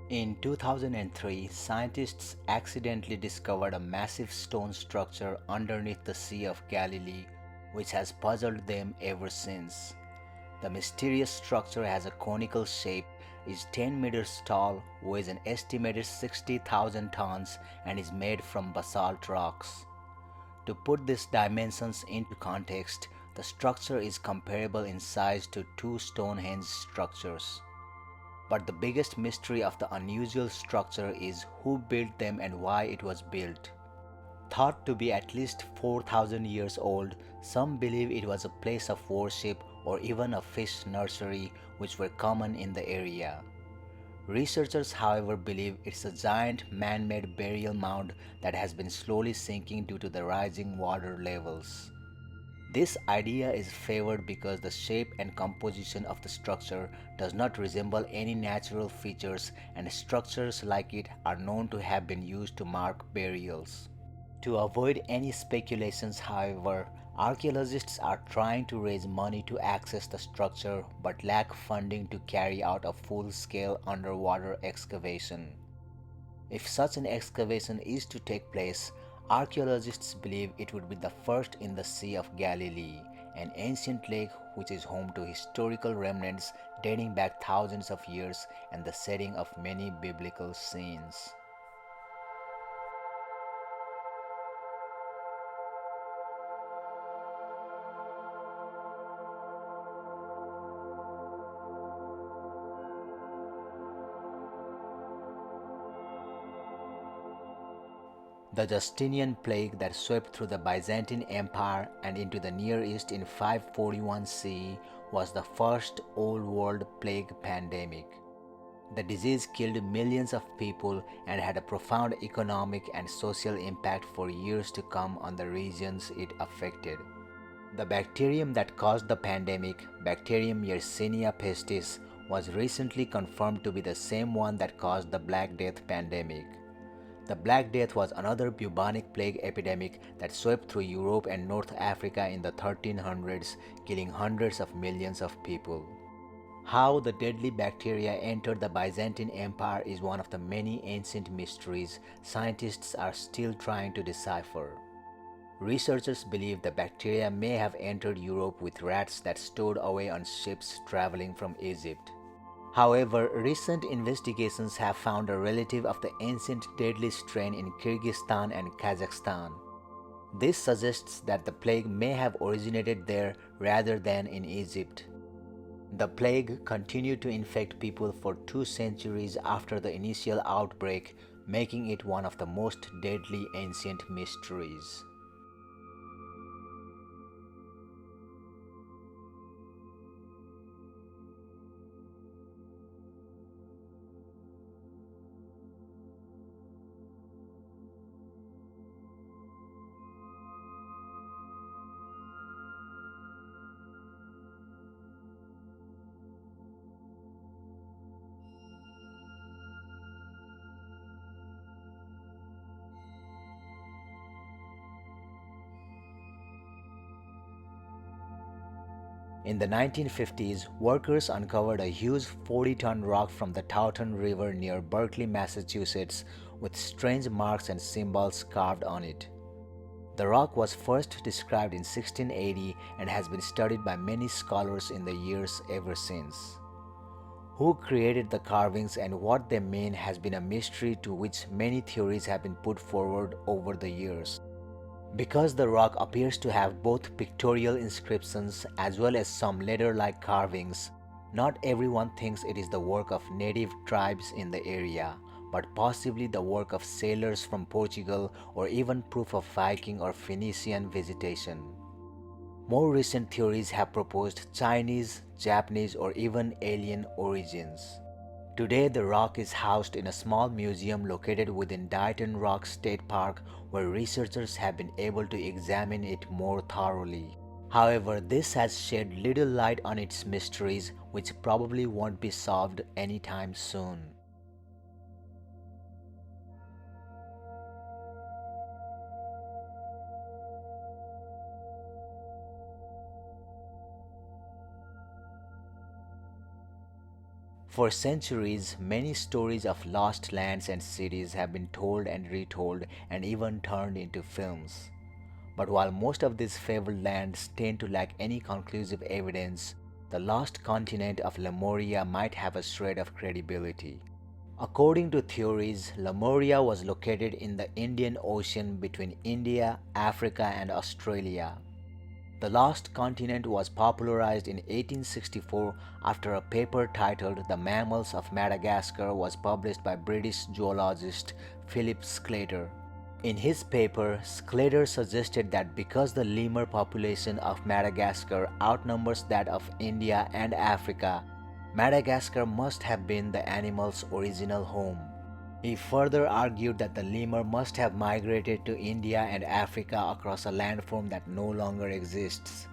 In 2003, scientists accidentally discovered a massive stone structure underneath the Sea of Galilee, which has puzzled them ever since. The mysterious structure has a conical shape, is 10 meters tall, weighs an estimated 60,000 tons, and is made from basalt rocks. To put these dimensions into context, the structure is comparable in size to two Stonehenge structures. But the biggest mystery of the unusual structure is who built them and why it was built. Thought to be at least 4,000 years old, some believe it was a place of worship or even a fish nursery which were common in the area. Researchers, however, believe it's a giant man-made burial mound that has been slowly sinking due to the rising water levels. This idea is favored because the shape and composition of the structure does not resemble any natural features, and structures like it are known to have been used to mark burials. To avoid any speculations, however, archaeologists are trying to raise money to access the structure but lack funding to carry out a full-scale underwater excavation. If such an excavation is to take place, archaeologists believe it would be the first in the Sea of Galilee, an ancient lake which is home to historical remnants dating back thousands of years and the setting of many biblical scenes. The Justinian plague that swept through the Byzantine Empire and into the Near East in 541 CE was the first Old World plague pandemic. The disease killed millions of people and had a profound economic and social impact for years to come on the regions it affected. The bacterium that caused the pandemic, Bacterium Yersinia pestis, was recently confirmed to be the same one that caused the Black Death pandemic. The Black Death was another bubonic plague epidemic that swept through Europe and North Africa in the 1300s, killing hundreds of millions of people. How the deadly bacteria entered the Byzantine Empire is one of the many ancient mysteries scientists are still trying to decipher. Researchers believe the bacteria may have entered Europe with rats that stowed away on ships traveling from Egypt. However, recent investigations have found a relative of the ancient deadly strain in Kyrgyzstan and Kazakhstan. This suggests that the plague may have originated there rather than in Egypt. The plague continued to infect people for 2 centuries after the initial outbreak, making it one of the most deadly ancient mysteries. In the 1950s, workers uncovered a huge 40-ton rock from the Taunton River near Berkeley, Massachusetts, with strange marks and symbols carved on it. The rock was first described in 1680 and has been studied by many scholars in the years ever since. Who created the carvings and what they mean has been a mystery to which many theories have been put forward over the years. Because the rock appears to have both pictorial inscriptions as well as some letter-like carvings, not everyone thinks it is the work of native tribes in the area, but possibly the work of sailors from Portugal or even proof of Viking or Phoenician visitation. More recent theories have proposed Chinese, Japanese, or even alien origins. Today, the rock is housed in a small museum located within Dighton Rock State Park where researchers have been able to examine it more thoroughly. However, this has shed little light on its mysteries, which probably won't be solved anytime soon. For centuries, many stories of lost lands and cities have been told and retold and even turned into films. But while most of these fabled lands tend to lack any conclusive evidence, the lost continent of Lemuria might have a shred of credibility. According to theories, Lemuria was located in the Indian Ocean between India, Africa, and Australia. The lost continent was popularized in 1864 after a paper titled The Mammals of Madagascar was published by British geologist Philip Sclater. In his paper, Sclater suggested that because the lemur population of Madagascar outnumbers that of India and Africa, Madagascar must have been the animal's original home. He further argued that the lemur must have migrated to India and Africa across a landform that no longer exists.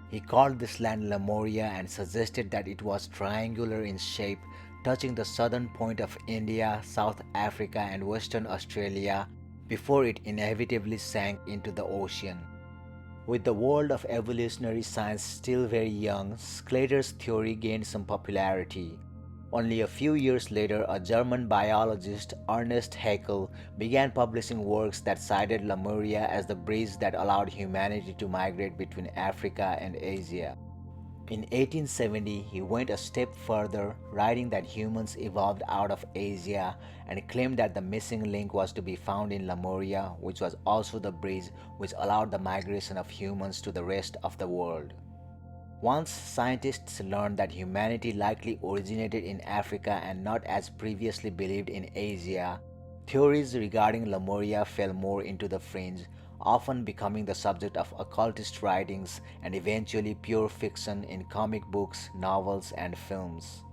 He called this land Lemuria and suggested that it was triangular in shape, touching the southern point of India, South Africa, and Western Australia before it inevitably sank into the ocean. With the world of evolutionary science still very young, Sclater's theory gained some popularity. Only a few years later, a German biologist, Ernest Haeckel, began publishing works that cited Lemuria as the bridge that allowed humanity to migrate between Africa and Asia. In 1870, he went a step further, writing that humans evolved out of Asia and claimed that the missing link was to be found in Lemuria, which was also the bridge which allowed the migration of humans to the rest of the world. Once scientists learned that humanity likely originated in Africa and not as previously believed in Asia, theories regarding Lemuria fell more into the fringe, often becoming the subject of occultist writings and eventually pure fiction in comic books, novels, and films.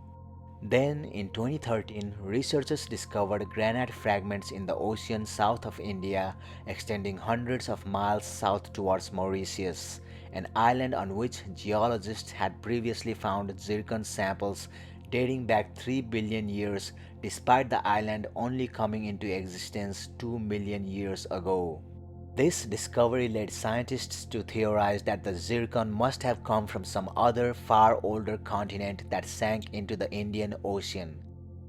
Then, in 2013, researchers discovered granite fragments in the ocean south of India, extending hundreds of miles south towards Mauritius, an island on which geologists had previously found zircon samples dating back 3 billion years, despite the island only coming into existence 2 million years ago. This discovery led scientists to theorize that the zircon must have come from some other far older continent that sank into the Indian Ocean.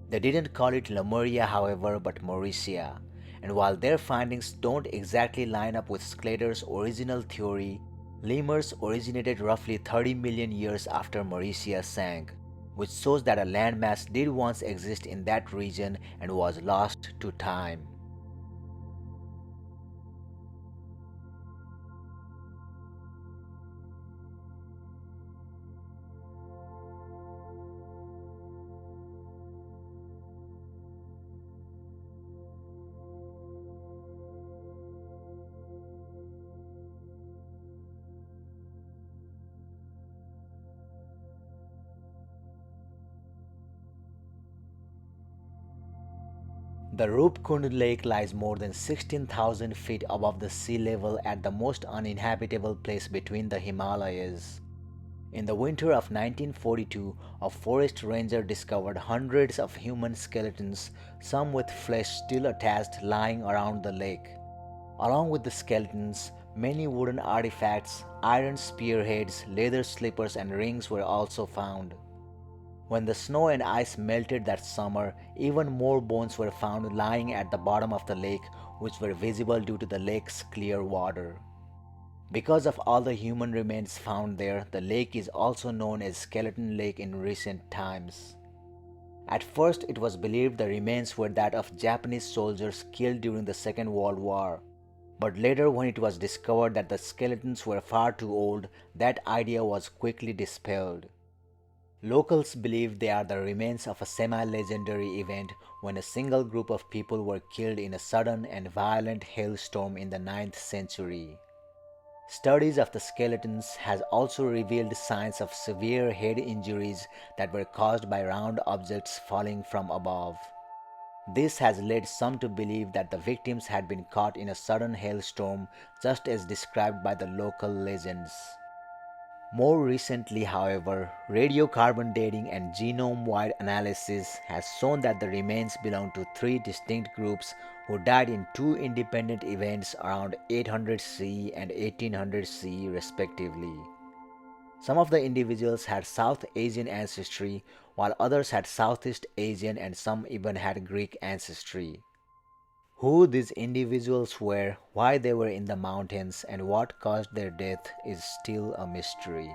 They didn't call it Lemuria, however, but Mauritia. And while their findings don't exactly line up with Sclater's original theory, lemurs originated roughly 30 million years after Mauritia sank, which shows that a landmass did once exist in that region and was lost to time. The Rupkund Lake lies more than 16,000 feet above the sea level at the most uninhabitable place between the Himalayas. In the winter of 1942, a forest ranger discovered hundreds of human skeletons, some with flesh still attached, lying around the lake. Along with the skeletons, many wooden artifacts, iron spearheads, leather slippers, and rings were also found. When the snow and ice melted that summer, even more bones were found lying at the bottom of the lake, which were visible due to the lake's clear water. Because of all the human remains found there, the lake is also known as Skeleton Lake in recent times. At first, it was believed the remains were that of Japanese soldiers killed during the Second World War. But later, when it was discovered that the skeletons were far too old, that idea was quickly dispelled. Locals believe they are the remains of a semi-legendary event when a single group of people were killed in a sudden and violent hailstorm in the 9th century. Studies of the skeletons has also revealed signs of severe head injuries that were caused by round objects falling from above. This has led some to believe that the victims had been caught in a sudden hailstorm, just as described by the local legends. More recently, however, radiocarbon dating and genome-wide analysis has shown that the remains belong to three distinct groups who died in two independent events around 800 CE and 1800 CE respectively. Some of the individuals had South Asian ancestry, while others had Southeast Asian and some even had Greek ancestry. Who these individuals were, why they were in the mountains, and what caused their death is still a mystery.